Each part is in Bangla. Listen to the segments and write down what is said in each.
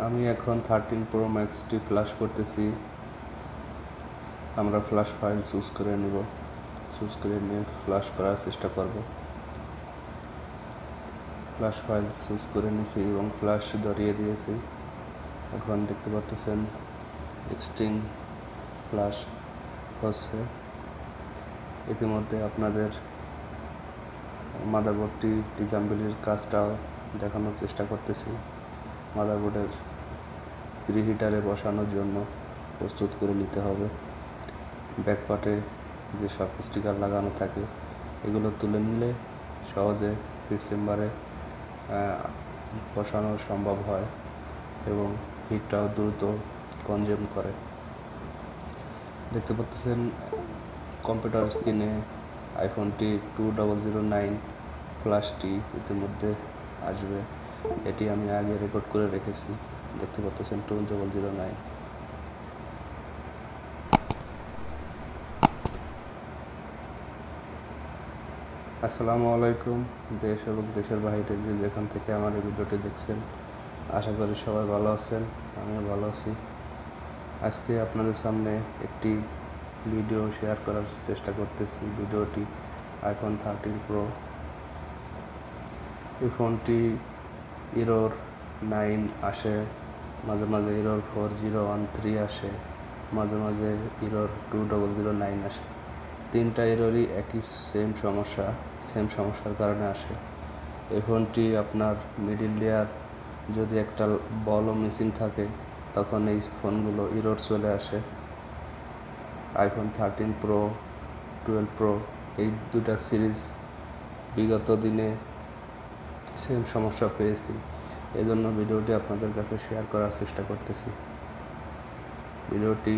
আমি এখন 13 Pro Maxটি ফ্ল্যাশ করতেছি। আমরা ফ্ল্যাশ ফাইল চুজ করে নিয়ে ফ্ল্যাশ করার চেষ্টা করব। ফ্ল্যাশ ফাইল চুজ করে নিয়েছি এবং ফ্ল্যাশ ধরিয়ে দিয়েছি। এখন দেখতে পাচ্ছেন এক্সট্রিং ফ্ল্যাশ হচ্ছে। ইতিমধ্যে আপনাদের মাদারবোর্ডটি ডিসঅ্যাসেম্বলির কাজটাও দেখানোর চেষ্টা করতেছি। মাদারবোর্ডের প্রিহিটারে বসানোর জন্য প্রস্তুত করে নিতে হবে। ব্যাকপার্টে যে সব স্টিকার লাগানো থাকে এগুলো তুলে নিলে সহজে হিট চেম্বারে বসানো সম্ভব হয় এবং হিটটাও দ্রুত কনজিউম করে। দেখতে পাচ্ছেন কম্পিউটার স্ক্রিনে আইফোনটি 2009 ফ্ল্যাশটি ইতিমধ্যে আসবে। এটি আমি আগে রেকর্ড করে রেখেছি। দেখতে পাচ্ছেন 2009। আসসালামু আলাইকুম। দেশ এবং দেশের বাইরে যে যেখান থেকে আমার এই ভিডিওটি দেখছেন, আশা করি সবাই ভালো আছেন। আমিও ভালো আছি। আজকে আপনাদের সামনে একটি ভিডিও শেয়ার করার চেষ্টা করতেছি। ভিডিওটি আইফোন 13 Pro। এই ফোনটি এরর 9 আসে, মাঝে মাঝে এরর 4013 আসে, মাঝে মাঝে এরর 2009 আসে। তিনটা এররই একই সেম সমস্যার কারণে আসে। এই ফোনটি আপনার মিডিল লেয়ার যদি একটা বলও মিসিং থাকে তখন এই ফোনগুলো এরর চলে আসে। আইফোন 13 Pro, 12 Pro এই দুটা সিরিজ বিগত দিনে সেম সমস্যা পেয়েছি। এজন্য ভিডিওটি আপনাদের কাছে শেয়ার করার চেষ্টা করতেছি। ভিডিওটি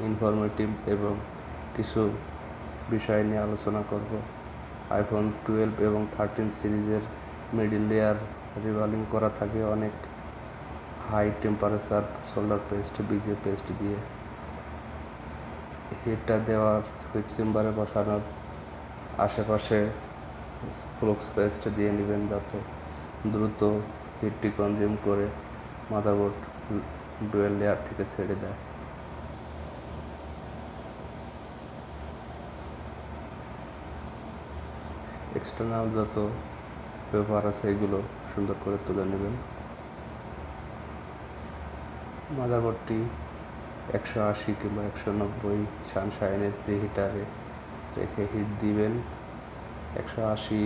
ইনফরমেটিভ এবং কিছু বিষয় নিয়ে আলোচনা করব। আইফোন 12 এবং 13 সিরিজের মিডিল লেয়ার রিভলিং করা থাকে অনেক হাই টেম্পারেচার সোল্ডার পেস্ট, বিজে পেস্ট দিয়ে। হিটটা দেওয়ার হিট চেম্বারে বসানোর আশেপাশে ফ্লক্স পেস্ট দিয়ে নেবেন যাতে দ্রুত হিটটি কনজিউম করে মাদারবোর্ড ডুয়েল লেয়ার থেকে ছেড়ে দেয়। এক্সটার্নাল যত ব্যবহার আছে এগুলো সুন্দর করে তুলে নেবেন। মাদারবোর্ডটি 180 কিংবা 190 সানশাইনের প্রিহিটারে রেখে হিট দিবেন। 180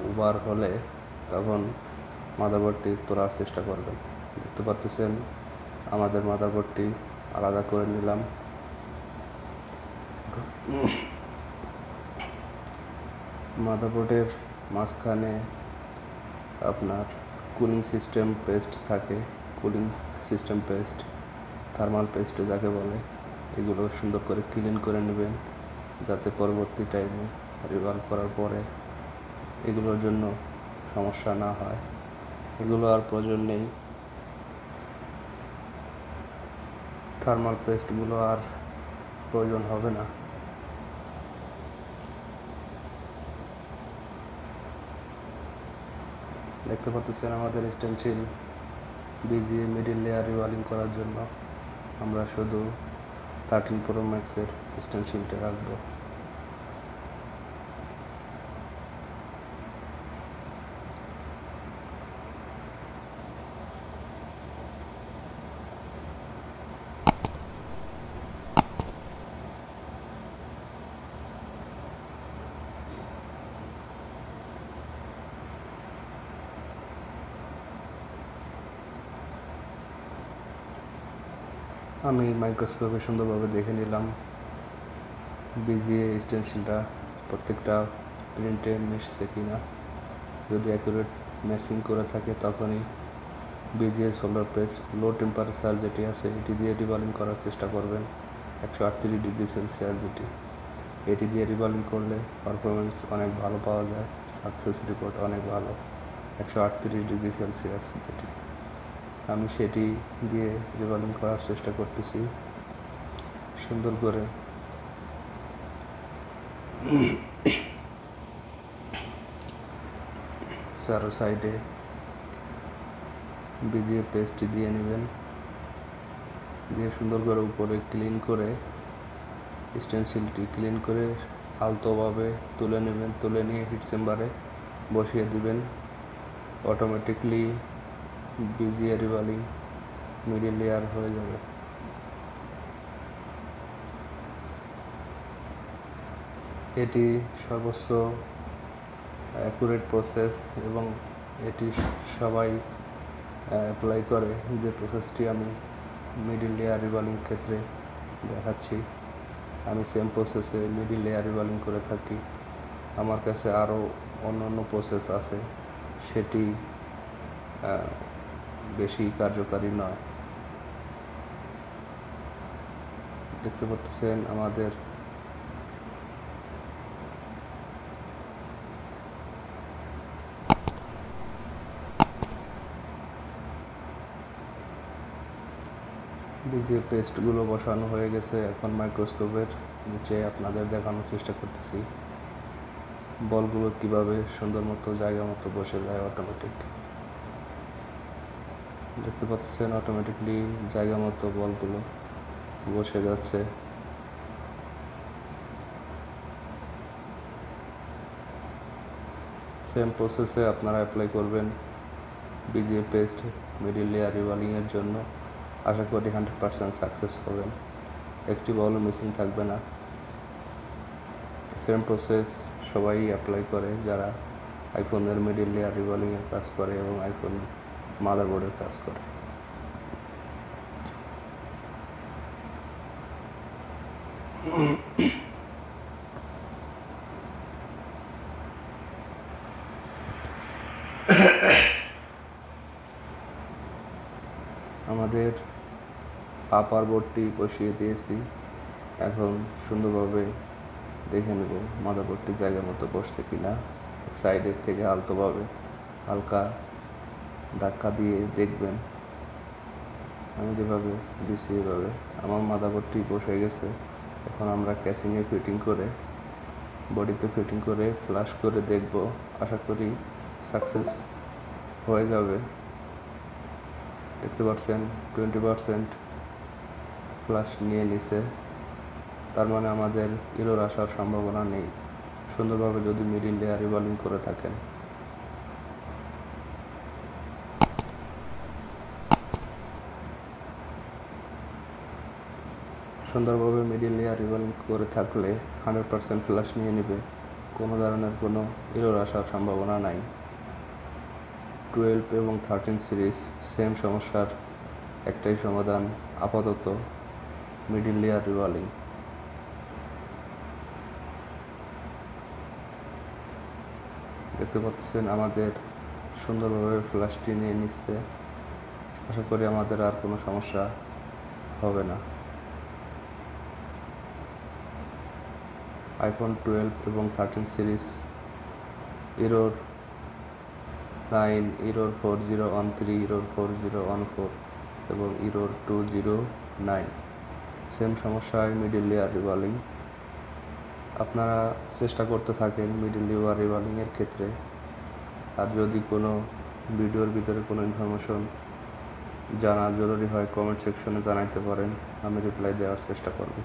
ওভার হলে তখন মাদারবোর্ডটি তোলার চেষ্টা করবেন। দেখতে পাচ্ছেন আমাদের মাদারবোর্ডটি আলাদা করে নিলাম। মাদারবোর্ডের মাঝখানে আপনার কুলিং সিস্টেম পেস্ট থাকে। Cooling system paste, thermal paste যাকে বলে, এগুলো সুন্দর করে ক্লিন করে নেবেন যাতে পরবর্তী টাইমে রিভলভ করার পরে এগুলোর জন্য সমস্যা না হয়। এগুলো আর প্রয়োজন নেই। থার্মাল পেস্টগুলো আর প্রয়োজন হবে না। দেখতে পাচ্ছেন আমাদের স্টেনসিল বিজিএ মিডিল লেয়ার রিভলিং করার জন্য আমরা শুধু 13 Pro Maxের স্টেনসিলটা রাখবো। আমি মাইক্রোস্কোপে সুন্দরভাবে দেখে নিলাম বিজিএ স্টেনসিলটা প্রত্যেকটা প্রিন্টে মিশছে কিনা। যদি অ্যাকুরেট ম্যাচিং করে থাকে তখনই বিজিএ সোলার প্রেস লো টেম্পারেচার যেটি আছে এটি দিয়ে রিভলিং করার চেষ্টা করবেন। 138 ডিগ্রি সেলসিয়াস এটি দিয়ে রিভলিং করলে পারফরমেন্স অনেক ভালো পাওয়া যায়, সাকসেস রিপোর্ট অনেক ভালো। 138 ডিগ্রি সেলসিয়াস যেটি, আমি সেটি দিয়ে রিভলিং করার চেষ্টা করতেছি সুন্দর করে। চারো সাইডে ভিজিয়ে পেস্টটি দিয়ে নেবেন, দিয়ে সুন্দর করে উপরে ক্লিন করে স্টেনসিলটি ক্লিন করে আলতোভাবে তুলে নেবেন। তুলে নিয়ে হিট চেম্বারে বসিয়ে দিবেন। অটোমেটিকলি ভিজিয়ে রিভালিং মিডিল লেয়ার হয়ে যাবে। এটি সর্বোচ্চ অ্যাকুরেট প্রসেস এবং এটি সবাই অ্যাপ্লাই করে। যে প্রসেসটি আমি মিডিল লেয়ার রিভালিং ক্ষেত্রে দেখাচ্ছি, আমি সেম প্রসেসে মিডিল লেয়ার রিভালিং করে থাকি। আমার কাছে আরও অন্যান্য প্রসেস আছে, সেটি বেশি কার্যকারী নয়। দেখতে পাচ্ছেন আমাদের ভিজিয়ে পেস্টগুলো বসানো হয়ে গেছে। এখন মাইক্রোস্কোপের নিচে আপনাদের দেখানোর চেষ্টা করতেছি বলগুলো কিভাবে সুন্দর মতো জায়গা মতো বসে যায় অটোমেটিক। দেখতে পাচ্ছেন অটোমেটিকলি জায়গা মতো বলগুলো বসে যাচ্ছে। সেম প্রসেসে আপনারা অ্যাপ্লাই করবেন ভিজিয়ে পেস্ট মিডিল লেয়ার রিভালিংয়ের জন্য। আশা করি 100% সাকসেস হবেন, একটি বলও মিসিং থাকবে না। সেম প্রসেস সবাই অ্যাপ্লাই করে যারা আইফোনের মিডিল লেয়ার রিভলিংয়ের কাজ করে এবং আইফোন মাদারবোর্ডের কাজ করে। আমাদের আপার বোর্ডটি বসিয়ে দিয়েছি। এখন সুন্দরভাবে দেখে নেব মাদারবোর্ডটি জায়গা মতো বসছে কিনা। সাইডের থেকে আলতোভাবে হালকা ধাক্কা দিয়ে দেখবেন। আমি যেভাবে দিচ্ছি এভাবে আমার মাদারবোর্ডটি বসে গেছে। এখন আমরা ক্যাসিংয়ে ফিটিং করে বডিতে ফিটিং করে ফ্লাশ করে দেখব। আশা করি সাকসেস হয়ে যাবে। দেখতে পাচ্ছেন 20% ফ্লাশ নিয়ে নিছে, তার মানে আমাদের এরর আসার সম্ভাবনা নেই সুন্দরভাবে যদি মিডিল লেয়ার রিভলিং করে থাকেন। সুন্দরভাবে মিডিল লেয়ার রিভলিং করে থাকলে 100% ফ্লাশ নিয়ে নেবে, কোনো ধরনের কোনো এরর আসার সম্ভাবনা নাই। 12 এবং 13 সিরিজ সেম সমস্যার একটাই সমাধান, আপাতত মিডিল লেয়ার রিভলিং। দেখতে পাচ্ছেন আমাদের সুন্দরভাবে ফ্ল্যাশটি নিয়ে নিচ্ছে। আশা করি আমাদের আর কোনো সমস্যা হবে না। আইফোন 12 এবং 13 সিরিজ এরর 9, এরর 4013, এরর 4014 এবং এরর 209 সেম সমস্যায় মিডিল লেয়ার রিভলিং। আপনারা চেষ্টা করতে থাকেন মিডিল লেয়ার রিভলিংয়ের ক্ষেত্রে। আর যদি কোনো ভিডিওর ভিতরে কোনো ইনফরমেশন জানা জরুরি হয় কমেন্ট সেকশনে জানাইতে পারেন, আমি রিপ্লাই দেওয়ার চেষ্টা করব।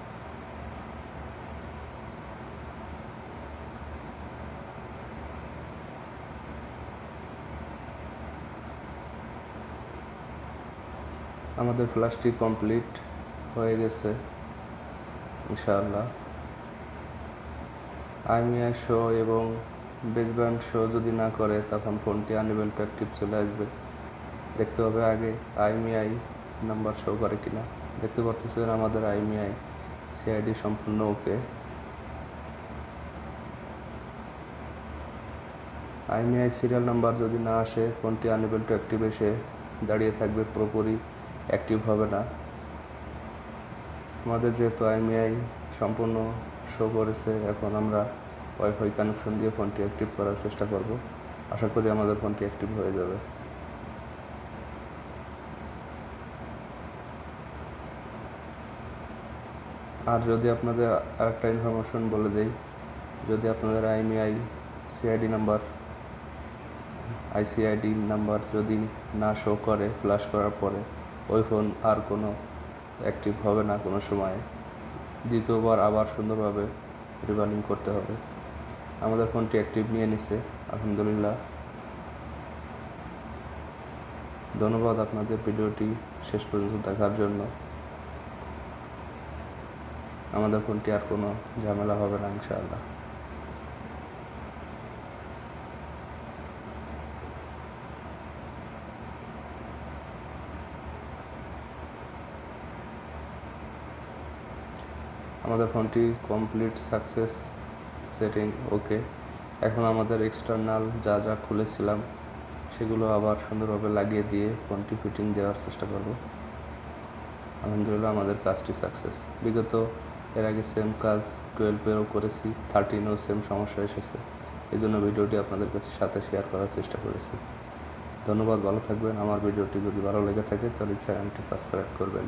আমাদের ফ্ল্যাশটি কমপ্লিট হয়ে গেছে ইনশাআল্লাহ। আইএমইআই শো এবং বেসব্যান্ড শো যদি না করে তখন ফোনটি আনএবল টু অ্যাক্টিভ চলে আসবে। দেখতে হবে আগে আইএমইআই নাম্বার শো করে কিনা। দেখতে পাচ্ছেন আমাদের আইএমইআই সিআইডি সম্পূর্ণ ওকে। আইএমইআই সিরিয়াল নাম্বার যদি না আসে ফোনটি আনএবল টু অ্যাক্টিভ এসে দাঁড়িয়ে থাকবে, পুরোপুরি অ্যাক্টিভ হবে না। আমাদের যেহেতু আইএমইআই সম্পূর্ণ শো করেছে, এখন আমরা ওয়াইফাই কানেকশন দিয়ে ফোনটি অ্যাক্টিভ করার চেষ্টা করব। আশা করি আমাদের ফোনটি অ্যাক্টিভ হয়ে যাবে। আর যদি আপনাদের আরেকটা ইনফরমেশন বলে দেই, যদি আপনাদের আইএমইআই সিআইডি নাম্বার আইসিআইডি নাম্বার যদি না শো করে ফ্ল্যাশ করার পরে ওই ফোন আর কোনো অ্যাক্টিভ হবে না কোনো সময়ে। দ্বিতীয়বার আবার সুন্দরভাবে রিবালিং করতে হবে। আমাদের ফোনটি অ্যাক্টিভ নিয়ে নিছে আলহামদুলিল্লাহ। ধন্যবাদ আপনাদের ভিডিওটি শেষ পর্যন্ত দেখার জন্য। আমাদের ফোনটি আর কোনো ঝামেলা হবে না ইনশাআল্লাহ। আমাদের ফোনটি কমপ্লিট সাকসেস, সেটিং ওকে। এখন আমাদের এক্সটার্নাল যা যা খুলেছিলাম সেগুলো আবার সুন্দরভাবে লাগিয়ে দিয়ে ফোনটি ফিটিং দেওয়ার চেষ্টা করব। আলহামদুলিল্লাহ আমাদের কাজটি সাকসেস। বিগত এর আগে সেম কাজ 12-এও করেছি, 13-এও সেম সমস্যা এসেছে। এই জন্য ভিডিওটি আপনাদের কাছে সাথে শেয়ার করার চেষ্টা করেছি। ধন্যবাদ, ভালো থাকবেন। আমার ভিডিওটি যদি ভালো লেগে থাকে তাহলে চ্যানেলটি সাবস্ক্রাইব করবেন।